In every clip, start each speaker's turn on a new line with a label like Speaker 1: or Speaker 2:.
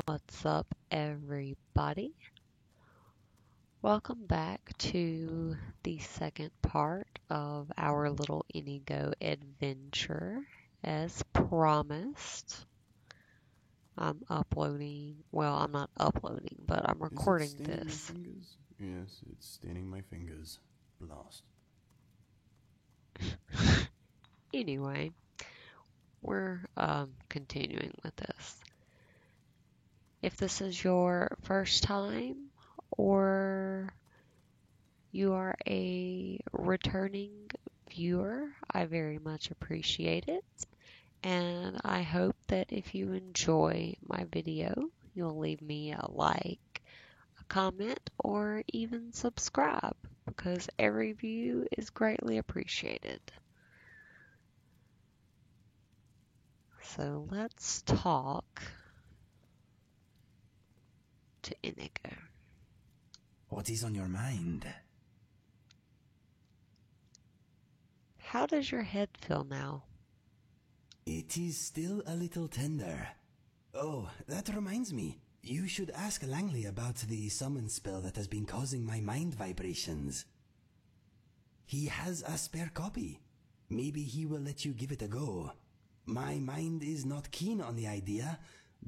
Speaker 1: What's up, everybody? Welcome back to the second part of our little Inigo adventure. As promised, I'm not uploading, but I'm
Speaker 2: Is it
Speaker 1: recording
Speaker 2: staining your
Speaker 1: this.
Speaker 2: fingers? Yes, it's staining my fingers. Blast.
Speaker 1: Anyway, we're continuing with this. If this is your first time or you are a returning viewer, I very much appreciate it. And I hope that if you enjoy my video, you'll leave me a like, a comment, or even subscribe because every view is greatly appreciated. So let's talk to Inigo.
Speaker 3: What is on your mind?
Speaker 1: How does your head feel now?
Speaker 3: It is still a little tender. Oh, that reminds me. You should ask Langley about the summon spell that has been causing my mind vibrations. He has a spare copy. Maybe he will let you give it a go. My mind is not keen on the idea,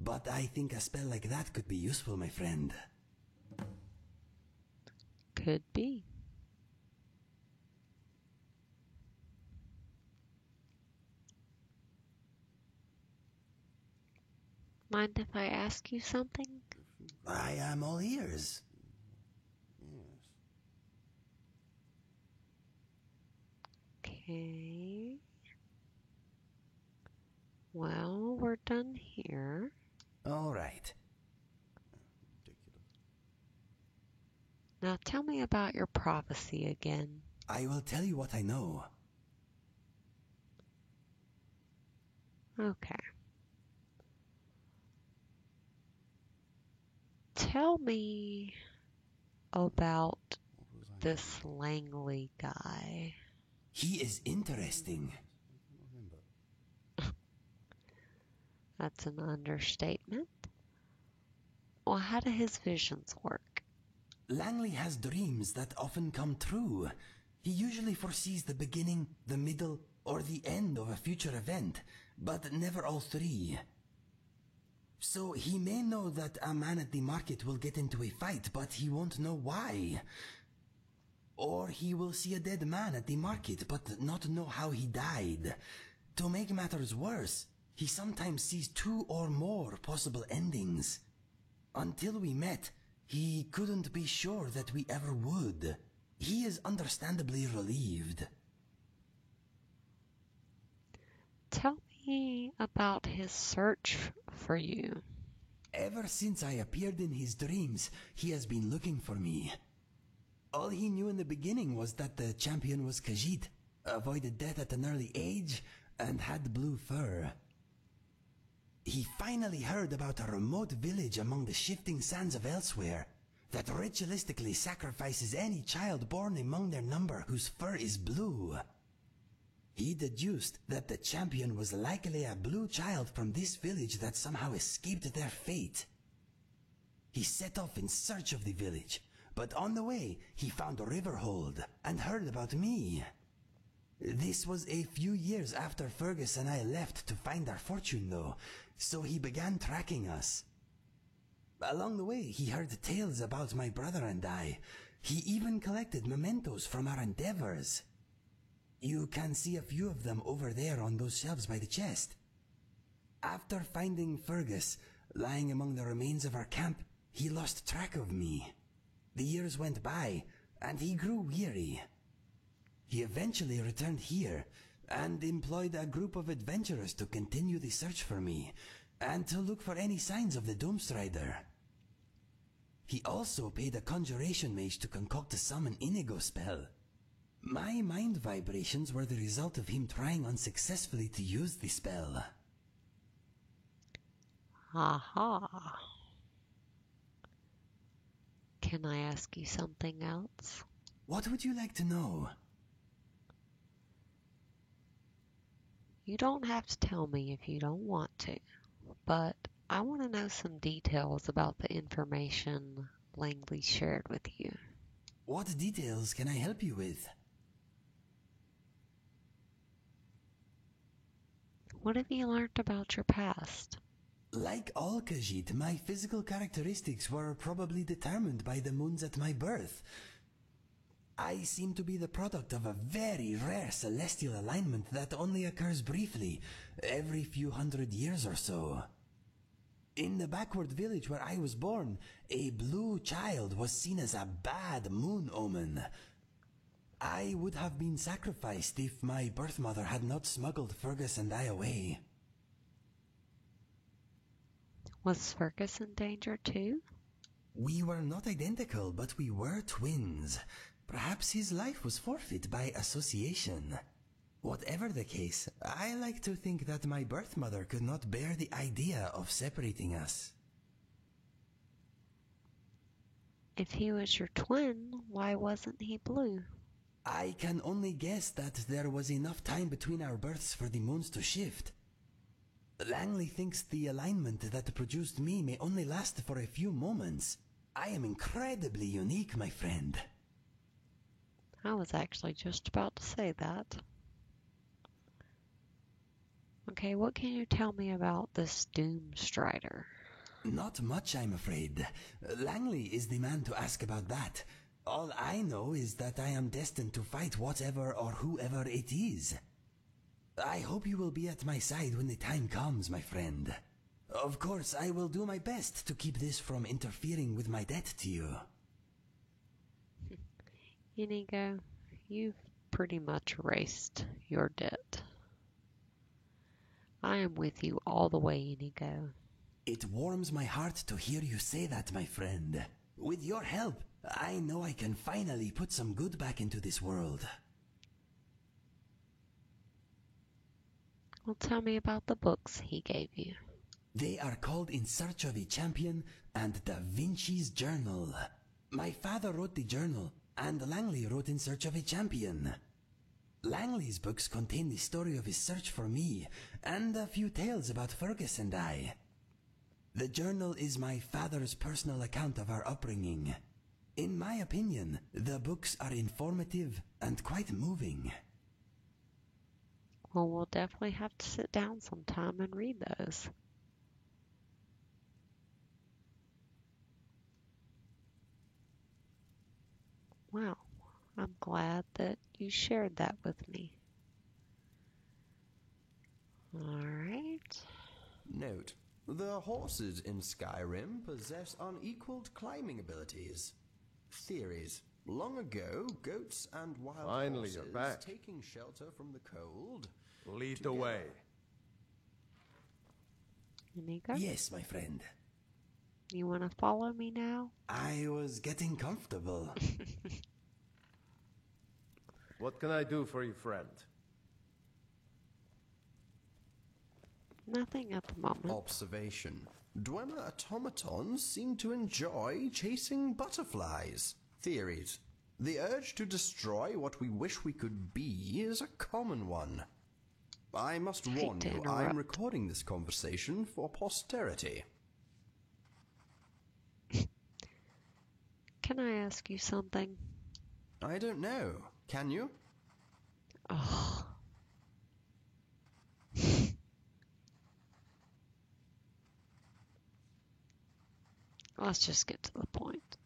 Speaker 3: but I think a spell like that could be useful, my friend.
Speaker 1: Could be. Mind if I ask you something?
Speaker 3: I am all ears.
Speaker 1: Okay. Well, we're done here.
Speaker 3: All right.
Speaker 1: Now tell me about your prophecy again.
Speaker 3: I will tell you what I know.
Speaker 1: Okay. Tell me about this Langley guy.
Speaker 3: He is interesting.
Speaker 1: That's an understatement. Well, how do his visions work?
Speaker 3: Langley has dreams that often come true. He usually foresees the beginning, the middle, or the end of a future event, but never all three. So he may know that a man at the market will get into a fight, but he won't know why. Or he will see a dead man at the market, but not know how he died. To make matters worse, he sometimes sees two or more possible endings. Until we met, he couldn't be sure that we ever would. He is understandably relieved.
Speaker 1: Tell me about his search for you.
Speaker 3: Ever since I appeared in his dreams, he has been looking for me. All he knew in the beginning was that the champion was Khajiit, avoided death at an early age, and had blue fur. He finally heard about a remote village among the shifting sands of Elsewhere that ritualistically sacrifices any child born among their number whose fur is blue. He deduced that the champion was likely a blue child from this village that somehow escaped their fate. He set off in search of the village, but on the way he found Riverhold and heard about me. This was a few years after Fergus and I left to find our fortune though, so he began tracking us. Along the way he heard tales about my brother and I. He even collected mementos from our endeavors. You can see a few of them over there on those shelves by the chest. After finding Fergus, lying among the remains of our camp, he lost track of me. The years went by, and he grew weary. He eventually returned here, and employed a group of adventurers to continue the search for me, and to look for any signs of the Doomstrider. He also paid a conjuration mage to concoct a summon Inigo spell. My mind vibrations were the result of him trying unsuccessfully to use the spell.
Speaker 1: Aha. Can I ask you something else?
Speaker 3: What would you like to know?
Speaker 1: You don't have to tell me if you don't want to, but I want to know some details about the information Langley shared with you.
Speaker 3: What details can I help you with?
Speaker 1: What have you learned about your past?
Speaker 3: Like all Khajiit, my physical characteristics were probably determined by the moons at my birth. I seem to be the product of a very rare celestial alignment that only occurs briefly, every few hundred years or so. In the backward village where I was born, a blue child was seen as a bad moon omen. I would have been sacrificed if my birth mother had not smuggled Fergus and I away.
Speaker 1: Was Fergus in danger too?
Speaker 3: We were not identical, but we were twins. Perhaps his life was forfeit by association. Whatever the case, I like to think that my birth mother could not bear the idea of separating us.
Speaker 1: If he was your twin, why wasn't he blue?
Speaker 3: I can only guess that there was enough time between our births for the moons to shift. Langley thinks the alignment that produced me may only last for a few moments. I am incredibly unique, my friend.
Speaker 1: I was actually just about to say that. Okay, what can you tell me about this Doomstrider?
Speaker 3: Not much, I'm afraid. Langley is the man to ask about that. All I know is that I am destined to fight whatever or whoever it is. I hope you will be at my side when the time comes, my friend. Of course, I will do my best to keep this from interfering with my debt to you.
Speaker 1: Inigo, you've pretty much erased your debt. I am with you all the way, Inigo.
Speaker 3: It warms my heart to hear you say that, my friend. With your help, I know I can finally put some good back into this world.
Speaker 1: Well, tell me about the books he gave you.
Speaker 3: They are called In Search of a Champion and Da Vinci's Journal. My father wrote the journal, and Langley wrote In Search of a Champion. Langley's books contain the story of his search for me, and a few tales about Fergus and I. The journal is my father's personal account of our upbringing. In my opinion, the books are informative and quite moving.
Speaker 1: Well, we'll definitely have to sit down sometime and read those. Wow, I'm glad that you shared that with me. Alright.
Speaker 2: Note: the horses in Skyrim possess unequaled climbing abilities. Theories: long ago, goats and wild
Speaker 4: Finally, you're
Speaker 2: horses
Speaker 4: back.
Speaker 2: taking shelter from the cold.
Speaker 4: Lead the way.
Speaker 1: Inigo,
Speaker 3: Yes, my friend.
Speaker 1: you want to follow me now?
Speaker 3: I was getting comfortable.
Speaker 4: What can I do for you, friend?
Speaker 1: Nothing at the moment.
Speaker 2: Observation: Dwemer automatons seem to enjoy chasing butterflies. Theories: the urge to destroy what we wish we could be is a common one. I must
Speaker 1: Hate
Speaker 2: warn
Speaker 1: to
Speaker 2: you,
Speaker 1: interrupt.
Speaker 2: I'm recording this conversation for posterity.
Speaker 1: Can I ask you something?
Speaker 2: I don't know. Can you?
Speaker 1: Oh. Let's just get to the point.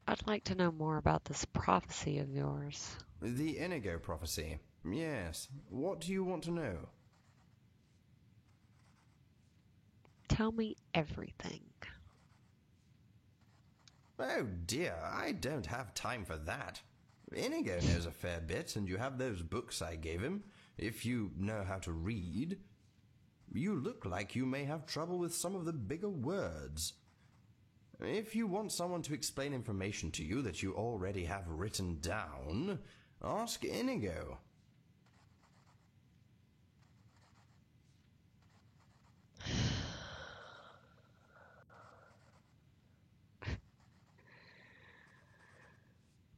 Speaker 1: I'd like to know more about this prophecy of yours.
Speaker 2: The Inigo prophecy. Yes. What do you want to know?
Speaker 1: Tell me everything.
Speaker 2: Oh dear, I don't have time for that. Inigo knows a fair bit, and you have those books I gave him, if you know how to read. You look like you may have trouble with some of the bigger words. If you want someone to explain information to you that you already have written down, ask Inigo.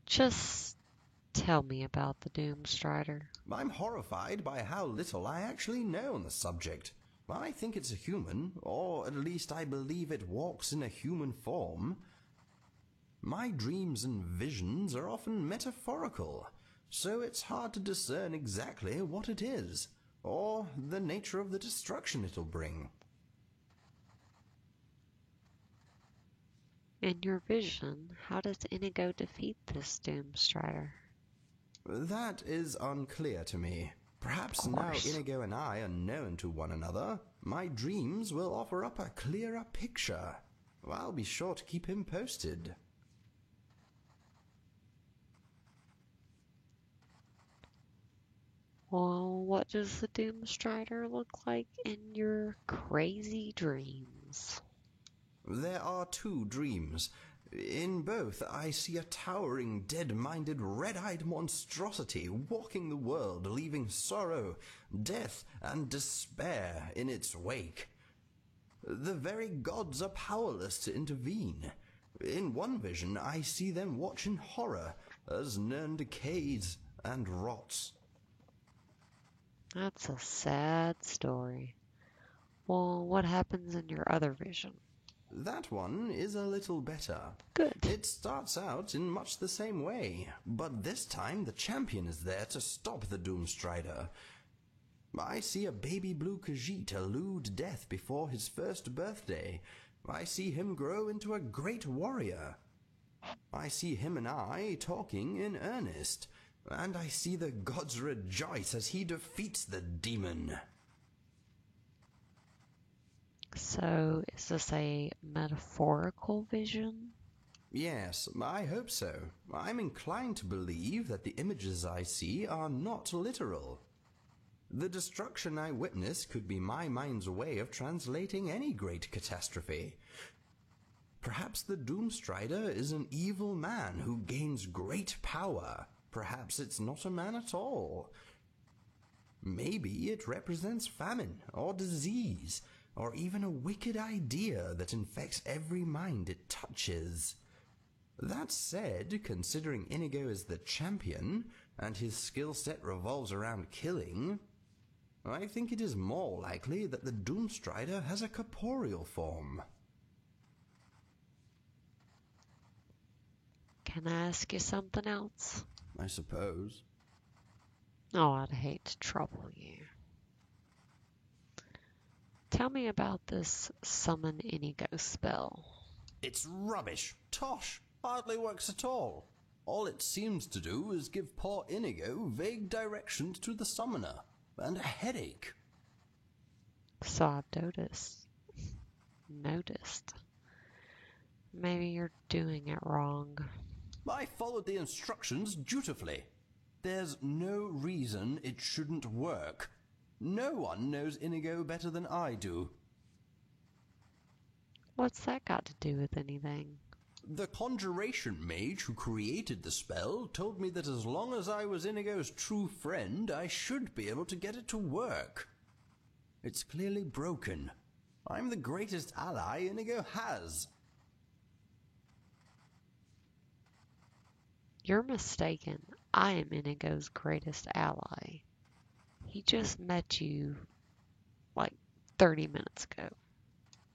Speaker 1: Just tell me about the Doomstrider.
Speaker 2: I'm horrified by how little I actually know on the subject. I think it's a human, or at least I believe it walks in a human form. My dreams and visions are often metaphorical, so it's hard to discern exactly what it is, or the nature of the destruction it'll bring.
Speaker 1: In your vision, how does Inigo defeat this Doomstrider?
Speaker 2: That is unclear to me. Perhaps now Inigo and I are known to one another, my dreams will offer up a clearer picture. I'll be sure to keep him posted.
Speaker 1: Well, what does the Doomstrider look like in your crazy dreams?
Speaker 2: There are two dreams. In both, I see a towering, dead-minded, red-eyed monstrosity walking the world, leaving sorrow, death, and despair in its wake. The very gods are powerless to intervene. In one vision, I see them watch in horror as Nirn decays and rots.
Speaker 1: That's a sad story. Well, what happens in your other vision?
Speaker 2: That one is a little better.
Speaker 1: Good.
Speaker 2: It starts out in much the same way, but this time the champion is there to stop the Doomstrider. I see a baby blue Khajiit elude death before his first birthday. I see him grow into a great warrior. I see him and I talking in earnest, and I see the gods rejoice as he defeats the demon.
Speaker 1: So, is this a metaphorical vision?
Speaker 2: Yes, I hope so. I'm inclined to believe that the images I see are not literal. The destruction I witness could be my mind's way of translating any great catastrophe. Perhaps the Doomstrider is an evil man who gains great power. Perhaps it's not a man at all. Maybe it represents famine or disease, or even a wicked idea that infects every mind it touches. That said, considering Inigo is the champion, and his skill set revolves around killing, I think it is more likely that the Doomstrider has a corporeal form.
Speaker 1: Can I ask you something else?
Speaker 2: I suppose.
Speaker 1: Oh, I'd hate to trouble you. Tell me about this Summon Inigo spell.
Speaker 2: It's rubbish. Tosh. Hardly works at all. All it seems to do is give poor Inigo vague directions to the summoner, and a headache.
Speaker 1: So I've noticed. Maybe you're doing it wrong.
Speaker 2: I followed the instructions dutifully. There's no reason it shouldn't work. No one knows Inigo better than I do.
Speaker 1: What's that got to do with anything?
Speaker 2: The conjuration mage who created the spell told me that as long as I was Inigo's true friend, I should be able to get it to work. It's clearly broken. I'm the greatest ally Inigo has.
Speaker 1: You're mistaken. I am Inigo's greatest ally. He just met you like 30 minutes ago.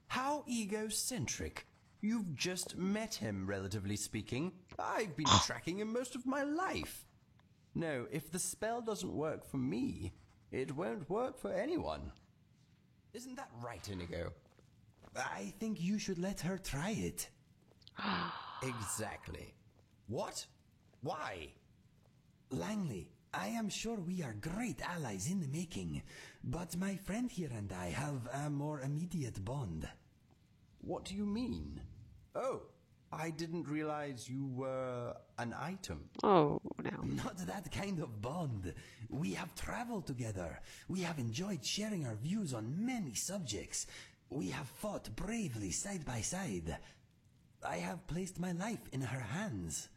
Speaker 2: How egocentric. You've just met him, relatively speaking. I've been tracking him most of my life. No, if the spell doesn't work for me, it won't work for anyone. Isn't that right, Inigo?
Speaker 3: I think you should let her try it.
Speaker 2: Exactly. What? Why?
Speaker 3: Langley, I am sure we are great allies in the making, but my friend here and I have a more immediate bond.
Speaker 2: What do you mean? Oh, I didn't realize you were an item.
Speaker 1: Oh, no.
Speaker 3: Not that kind of bond. We have traveled together. We have enjoyed sharing our views on many subjects. We have fought bravely side by side. I have placed my life in her hands.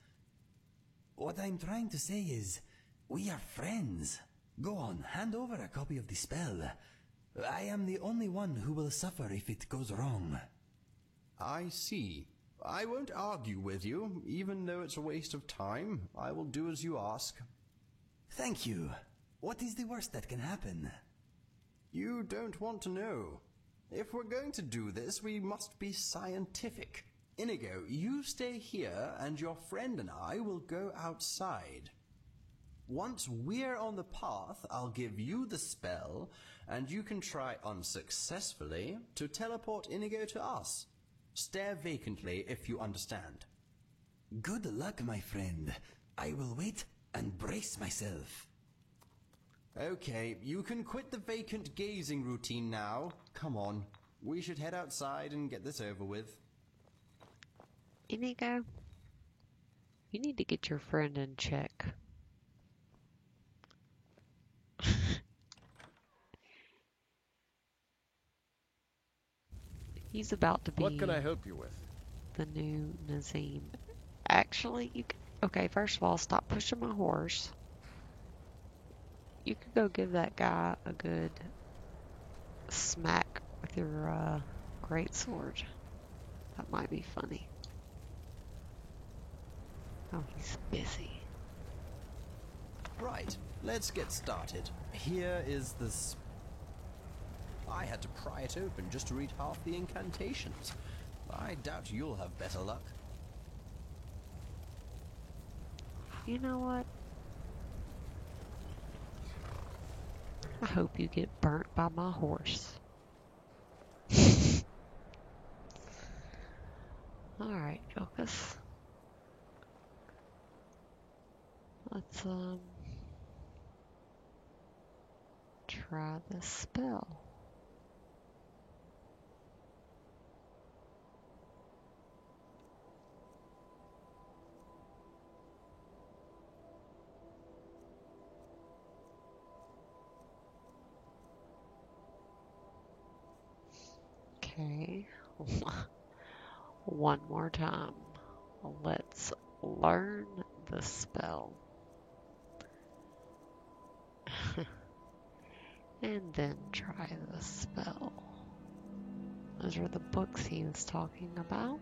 Speaker 3: What I'm trying to say is, we are friends. Go on, hand over a copy of the spell. I am the only one who will suffer if it goes wrong.
Speaker 2: I see. I won't argue with you, even though it's a waste of time. I will do as you ask.
Speaker 3: Thank you. What is the worst that can happen?
Speaker 2: You don't want to know. If we're going to do this, we must be scientific. Inigo, you stay here, and your friend and I will go outside. Once we're on the path, I'll give you the spell, and you can try unsuccessfully to teleport Inigo to us. Stare vacantly if you understand.
Speaker 3: Good luck, my friend. I will wait and brace myself.
Speaker 2: Okay, you can quit the vacant gazing routine now. Come on, we should head outside and get this over with.
Speaker 1: Inigo, you need to get your friend in check. He's about to be
Speaker 4: What can I help you with?
Speaker 1: the new Nazim. Actually, you can, okay, first of all, stop pushing my horse. You could go give that guy a good smack with your greatsword. That might be funny. Oh, he's busy.
Speaker 2: Right, let's get started. Here is the I had to pry it open just to read half the incantations. I doubt you'll have better luck.
Speaker 1: You know what? I hope you get burnt by my horse. Alright, Vilcus. Let's try this spell. Okay. One more time. Let's learn the spell. And then try the spell. Those are the books he was talking about.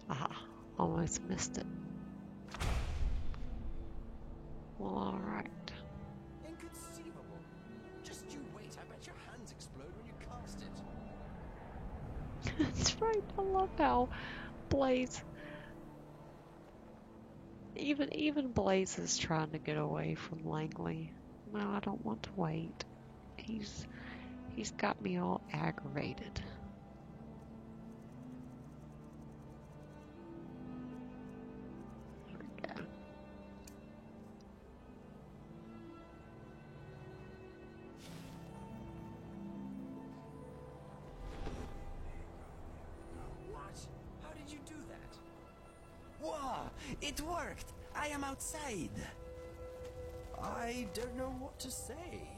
Speaker 1: Aha, almost missed it. Well, alright.
Speaker 2: Inconceivable. Just you wait, I bet your hands explode when you cast it.
Speaker 1: That's right, I love how Blaze... Even Blaze is trying to get away from Langley. No, I don't want to wait. He's got me all aggravated. There we go.
Speaker 2: What? How did you do that?
Speaker 3: Wow, it worked! I am outside!
Speaker 2: I don't know what to say.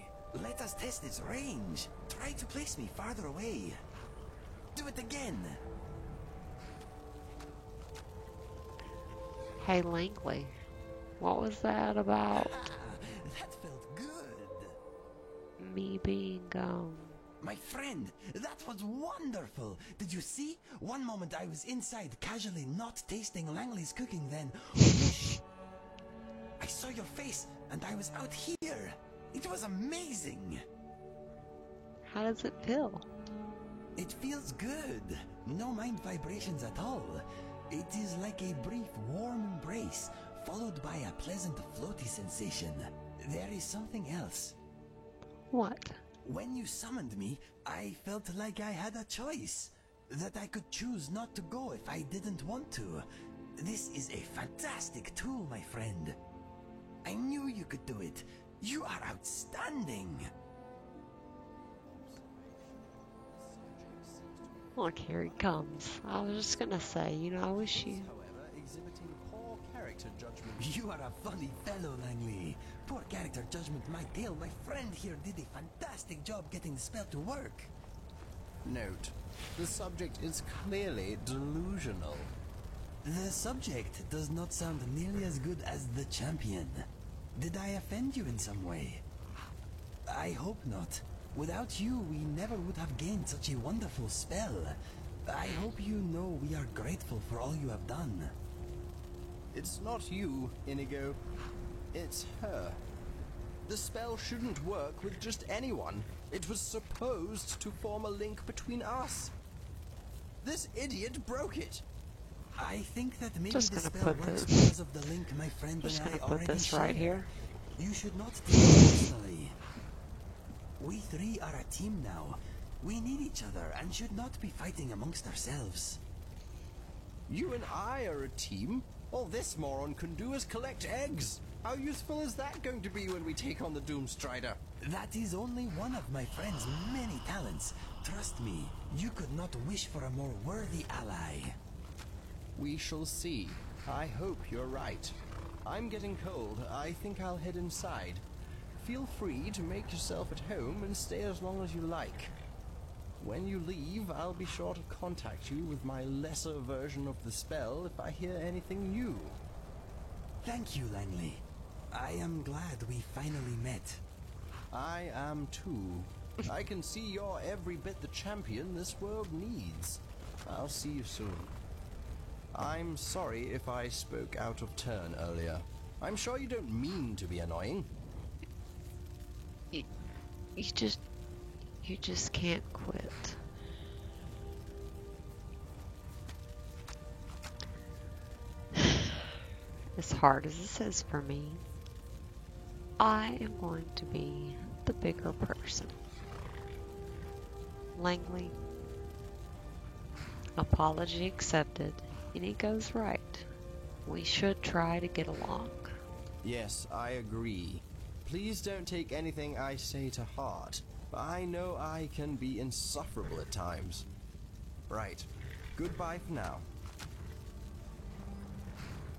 Speaker 3: Let us test its range. Try to place me farther away. Do it again.
Speaker 1: Hey Langley, what was that about
Speaker 3: That felt good.
Speaker 1: me being
Speaker 3: My friend, that was wonderful. Did you see? One moment I was inside, casually not tasting Langley's cooking, then whoosh, I saw your face, and I was out here. It was amazing.
Speaker 1: how does it feel?
Speaker 3: It feels good. No mind vibrations at all. It is like a brief warm embrace, followed by a pleasant floaty sensation. There is something else.
Speaker 1: What?
Speaker 3: When you summoned me, I felt like I had a choice. That I could choose not to go if I didn't want to. This is a fantastic tool, my friend. I knew you could do it. You are outstanding.
Speaker 1: Look, here he comes. I was just gonna say, you know, I wish you...
Speaker 2: However, exhibiting poor character judgment.
Speaker 3: You are a funny fellow, Langley. Poor character judgment might tell. My friend here did a fantastic job getting the spell to work.
Speaker 2: Note, the subject is clearly delusional.
Speaker 3: The subject does not sound nearly as good as the champion. Did I offend you in some way? I hope not. Without you, we never would have gained such a wonderful spell. I hope you know we are grateful for all you have done.
Speaker 2: It's not you, Inigo. It's her. The spell shouldn't work with just anyone. It was supposed to form a link between us. This idiot broke it.
Speaker 3: I think that maybe
Speaker 1: Just
Speaker 3: the
Speaker 1: gonna
Speaker 3: spell
Speaker 1: put
Speaker 3: works
Speaker 1: this-
Speaker 3: because of the link my friend
Speaker 1: Just
Speaker 3: and I
Speaker 1: gonna put
Speaker 3: already
Speaker 1: this right
Speaker 3: share.
Speaker 1: here.
Speaker 3: You should not take it personally. We three are a team now. We need each other and should not be fighting amongst ourselves.
Speaker 2: You and I are a team. All this moron can do is collect eggs. How useful is that going to be when we take on the Doomstrider?
Speaker 3: That is only one of my friend's many talents. Trust me, you could not wish for a more worthy ally.
Speaker 2: We shall see. I hope you're right. I'm getting cold. I think I'll head inside. Feel free to make yourself at home and stay as long as you like. When you leave, I'll be sure to contact you with my lesser version of the spell if I hear anything new.
Speaker 3: Thank you, Langley. I am glad we finally met.
Speaker 2: I am too. I can see you're every bit the champion this world needs. I'll see you soon. I'm sorry if I spoke out of turn earlier. I'm sure you don't mean to be annoying.
Speaker 1: You just can't quit. As hard as this is for me, I am going to be the bigger person. Langley, apology accepted. Inigo's right. We should try to get along.
Speaker 2: Yes, I agree. Please don't take anything I say to heart. I know I can be insufferable at times. Right. Goodbye for now.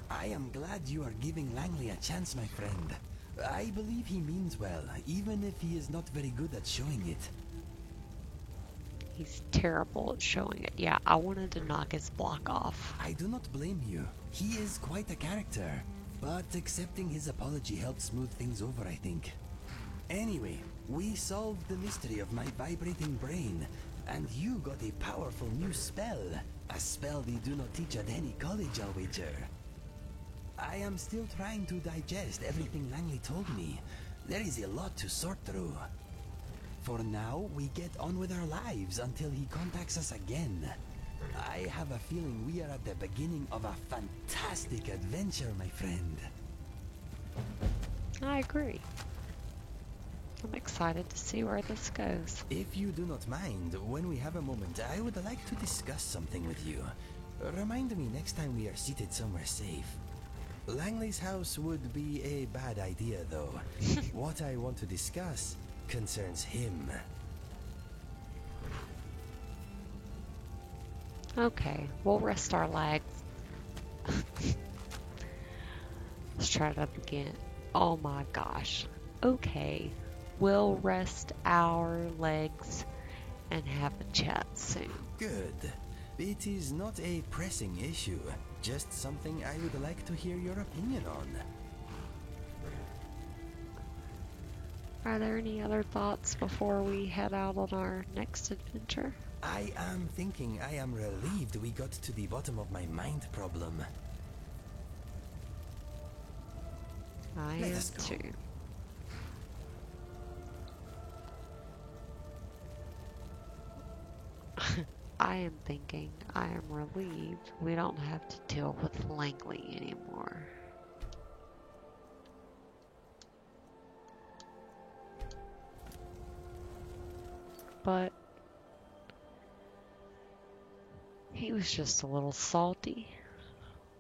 Speaker 3: I am glad you are giving Langley a chance, my friend. I believe he means well, even if he is not very good at showing it.
Speaker 1: He's terrible at showing it. Yeah, I wanted to knock his block off.
Speaker 3: I do not blame you. He is quite a character. But accepting his apology helped smooth things over, I think. Anyway, we solved the mystery of my vibrating brain, and you got a powerful new spell. A spell they do not teach at any college, I'll wager. I am still trying to digest everything Langley told me. There is a lot to sort through. For now, we get on with our lives until he contacts us again. I have a feeling we are at the beginning of a fantastic adventure, my friend.
Speaker 1: I agree. I'm excited to see where this goes.
Speaker 3: If you do not mind, when we have a moment, I would like to discuss something with you. Remind me next time we are seated somewhere safe. Langley's house would be a bad idea, though. What I want to discuss concerns him.
Speaker 1: Okay, we'll rest our legs. Let's try it up again. Oh my gosh. Okay, we'll rest our legs and have a chat soon.
Speaker 3: Good. It is not a pressing issue, just something I would like to hear your opinion on.
Speaker 1: Are there any other thoughts before we head out on our next adventure?
Speaker 3: I am thinking I am relieved we got to the bottom of my mind problem.
Speaker 1: I
Speaker 3: Let
Speaker 1: am
Speaker 3: us go.
Speaker 1: too. I am thinking I am relieved we don't have to deal with Langley anymore. But he was just a little salty,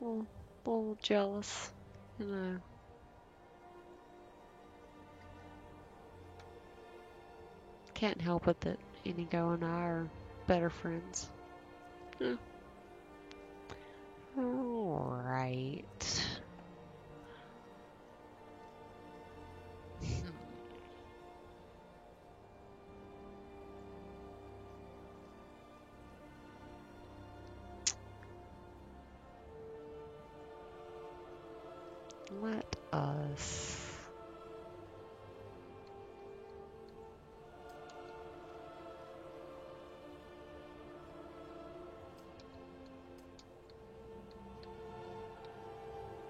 Speaker 1: a little jealous, you know. Can't help it that Inigo and I are better friends. Yeah. Alright. Let us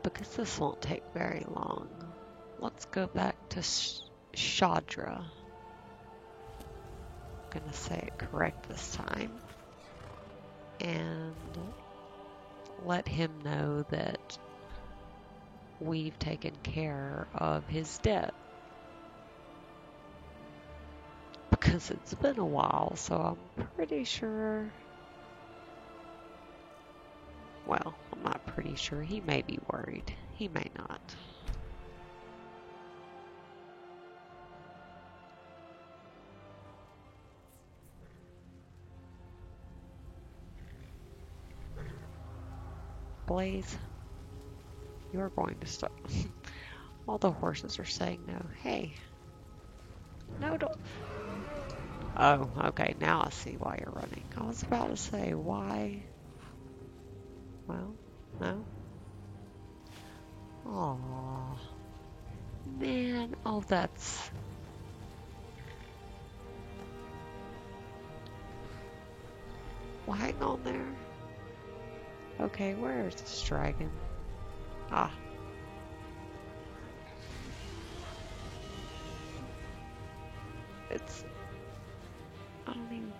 Speaker 1: because this won't take very long. let's go back to Shadra. I'm gonna say it correct this time. And let him know that we've taken care of his debt. Because it's been a while, so I'm pretty sure... Well, I'm not pretty sure. He may be worried. He may not. Blaze, you're going to stop. All the horses are saying no. Hey. No, don't. Oh, okay. Now I see why you're running. I was about to say, why? Well, no. Aww. Man, oh, that's... Well, hang on there. Okay, where is this dragon? Ah. It's... I don't even...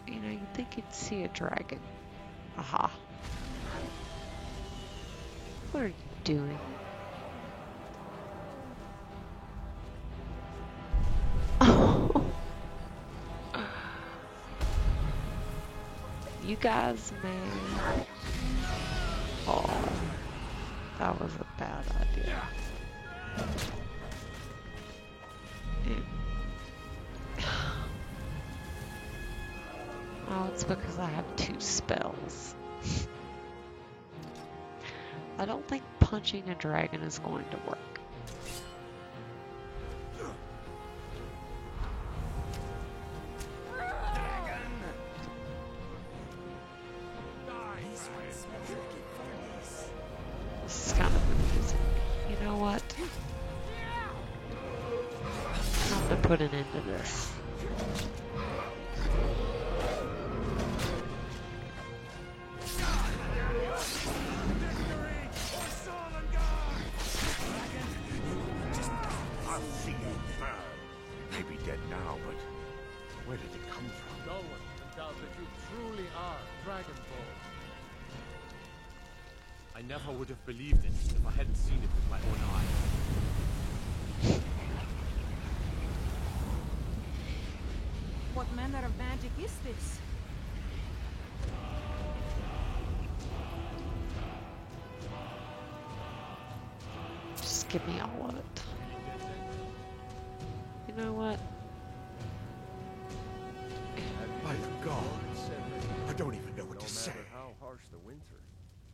Speaker 1: You know, you'd think you'd see a dragon. Aha. What are you doing? You guys, man. Oh, that was a bad idea. Oh, it's because I have 2 spells. I don't think punching a dragon is going to work. This is kind of confusing. You know what? I have to put an end to this.
Speaker 4: I never would have believed it if I hadn't seen it with my own eyes.
Speaker 5: What manner of magic is this?
Speaker 1: Just give me all of it. You know what?
Speaker 4: My God, I don't even know what to say. No matter how harsh the winter,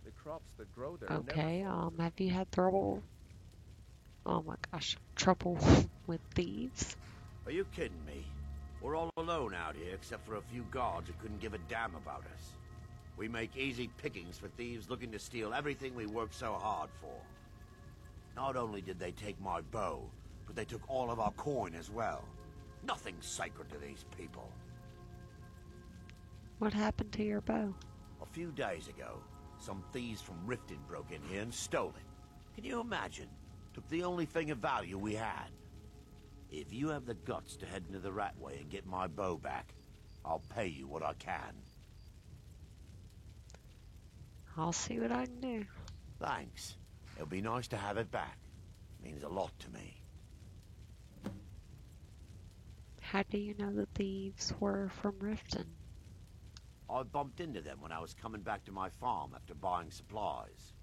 Speaker 4: the crops that grow there
Speaker 1: Okay, have you had trouble? Oh my gosh, trouble with thieves?
Speaker 6: Are you kidding me? We're all alone out here except for a few guards who couldn't give a damn about us. We make easy pickings for thieves looking to steal everything we worked so hard for. Not only did they take my bow, but they took all of our coin as well. Nothing's sacred to these people.
Speaker 1: What happened to your bow?
Speaker 6: A few days ago, some thieves from Riften broke in here and stole it. Can you imagine? Took the only thing of value we had. If you have the guts to head into the Ratway and get my bow back, I'll pay you what I can.
Speaker 1: I'll see what I can do.
Speaker 6: Thanks. It'll be nice to have it back. Means a lot to me.
Speaker 1: How do you know the thieves were from Riften?
Speaker 6: I bumped into them when I was coming back to my farm after buying supplies.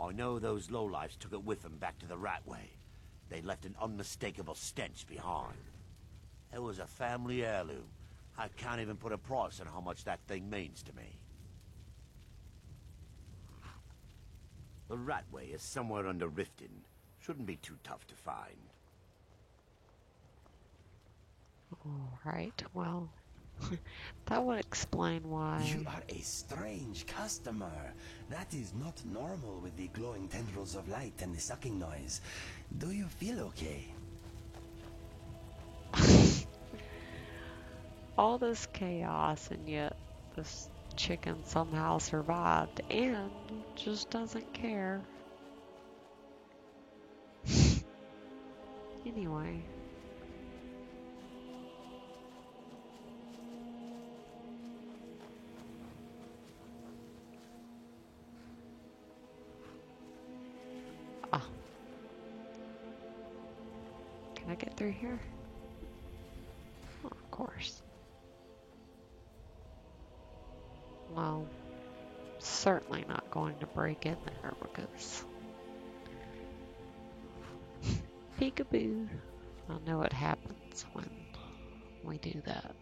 Speaker 6: I know those lowlifes took it with them back to the Ratway. They left an unmistakable stench behind. It was a family heirloom. I can't even put a price on how much that thing means to me. The Ratway is somewhere under Riften. Shouldn't be too tough to find.
Speaker 1: Alright, well, that would explain why...
Speaker 3: You are a strange customer. That is not normal with the glowing tendrils of light and the sucking noise. Do you feel okay?
Speaker 1: All this chaos, and yet this chicken somehow survived and just doesn't care. anyway. Ah. Can I get through here? Oh, of course. Well, certainly not going to break in there because peekaboo. I know what happens when we do that.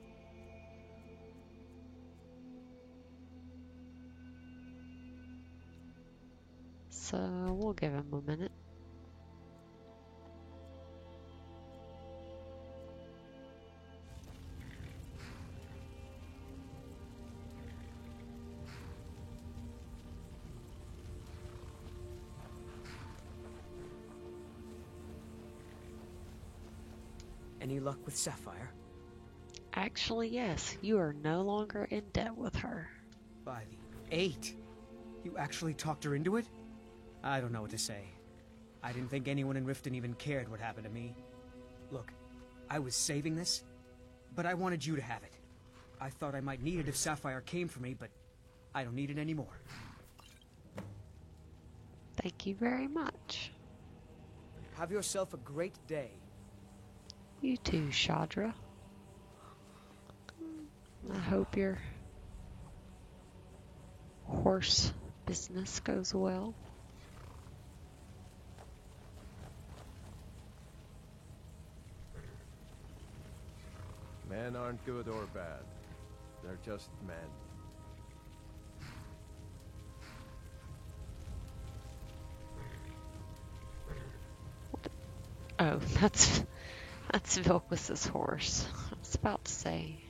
Speaker 1: So we'll give him a minute.
Speaker 7: Any luck with Sapphire?
Speaker 1: Actually, yes, you are no longer in debt with her.
Speaker 7: By the 8. You actually talked her into it? I don't know what to say. I didn't think anyone in Riften even cared what happened to me. Look, I was saving this, but I wanted you to have it. I thought I might need it if Sapphire came for me, but I don't need it anymore.
Speaker 1: Thank you very much.
Speaker 7: Have yourself a great day.
Speaker 1: You too, Shadra. I hope your horse business goes well.
Speaker 4: Men aren't good or bad. They're just men.
Speaker 1: Oh, that's Vilkwis's horse. I was about to say.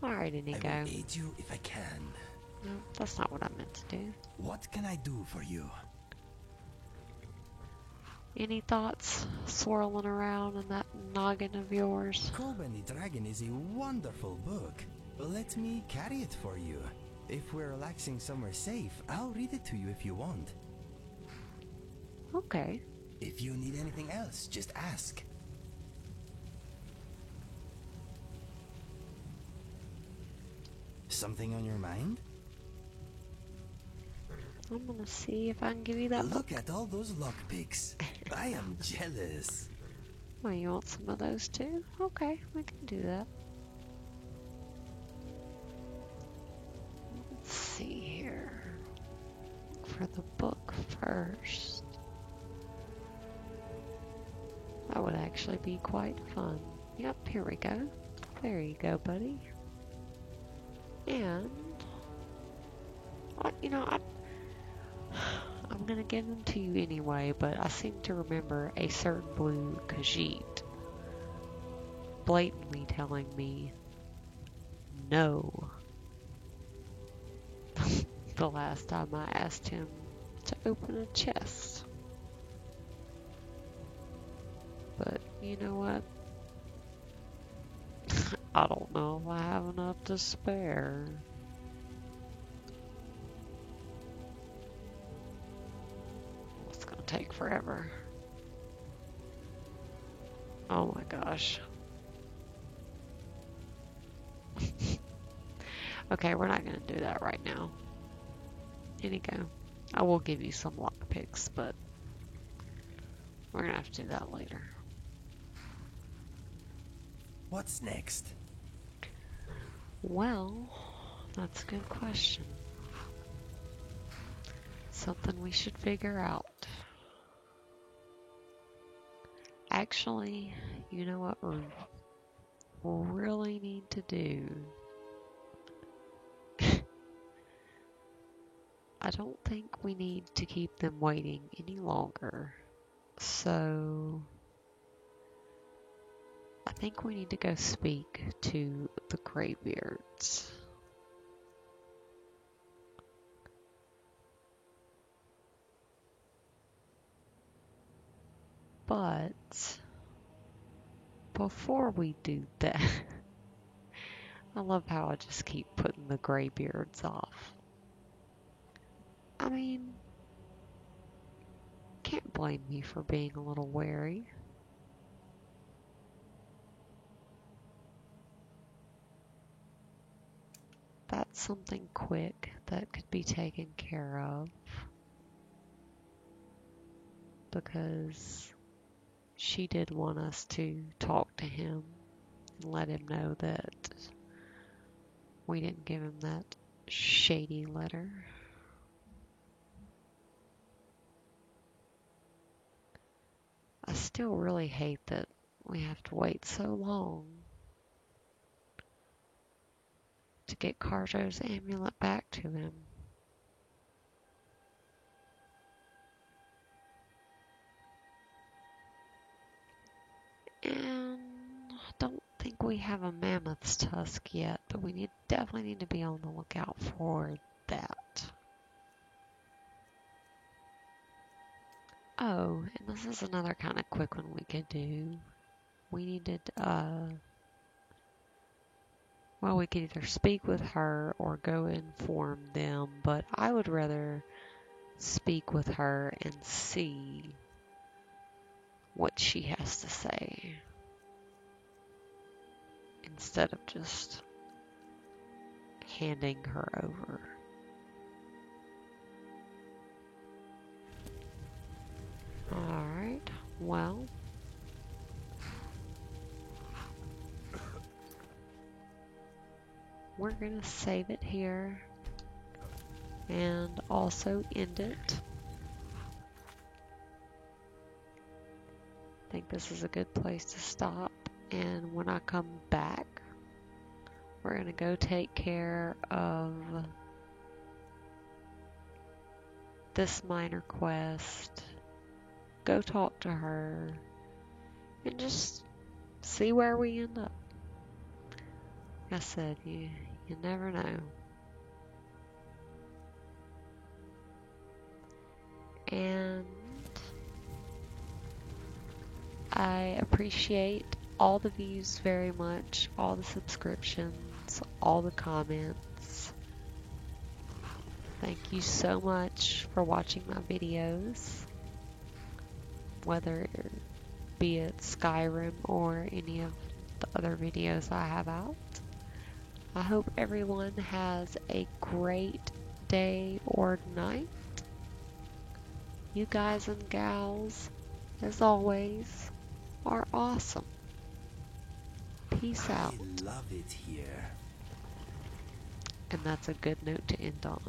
Speaker 1: Alright,
Speaker 3: I
Speaker 1: Inigo.
Speaker 3: will aid you if I can.
Speaker 1: No, that's not what I meant to do.
Speaker 3: What can I do for you?
Speaker 1: Any thoughts swirling around in that noggin of yours?
Speaker 3: Kolben the Dragon is a wonderful book. Let me carry it for you. If we're relaxing somewhere safe, I'll read it to you if you want.
Speaker 1: Okay.
Speaker 3: If you need anything else, just ask. Something on your mind?
Speaker 1: I'm gonna see if I can give you that book.
Speaker 3: Look at all those lockpicks. I am jealous.
Speaker 1: Oh, you want some of those too? Okay, we can do that. Let's see here. For the book first. That would actually be quite fun. Yep, here we go. There you go, buddy. And, you know, I'm gonna give them to you anyway, but I seem to remember a certain blue Khajiit blatantly telling me no the last time I asked him to open a chest. But you know what? I don't know if I have enough to spare. It's gonna take forever. Oh my gosh. Okay, we're not gonna do that right now. Inigo, I will give you some lockpicks, but we're gonna have to do that later.
Speaker 3: What's next?
Speaker 1: Well, that's a good question. Something we should figure out. Actually, you know what we really need to do? I don't think we need to keep them waiting any longer. So I think we need to go speak to the Greybeards. But before we do that, I love how I just keep putting the Greybeards off. I mean, can't blame me for being a little wary. something quick that could be taken care of, because she did want us to talk to him and let him know that we didn't give him that shady letter. I still really hate that we have to wait so long to get Carjo's amulet back to him. And I don't think we have a mammoth's tusk yet, but we definitely need to be on the lookout for that. Oh, and this is another kind of quick one we could do. We needed, well, we could either speak with her or go inform them, but I would rather speak with her and see what she has to say, instead of just handing her over. Alright, well, we're gonna save it here and also end it. I think this is a good place to stop, and when I come back, we're gonna go take care of this minor quest, go talk to her, and just see where we end up. Like I said, you never know. And I appreciate all the views very much, all the subscriptions, all the comments. Thank you so much for watching my videos, whether it be it Skyrim or any of the other videos I have out. I hope everyone has a great day or night. You guys and gals, as always, are awesome. Peace out.
Speaker 3: I love it here.
Speaker 1: And that's a good note to end on.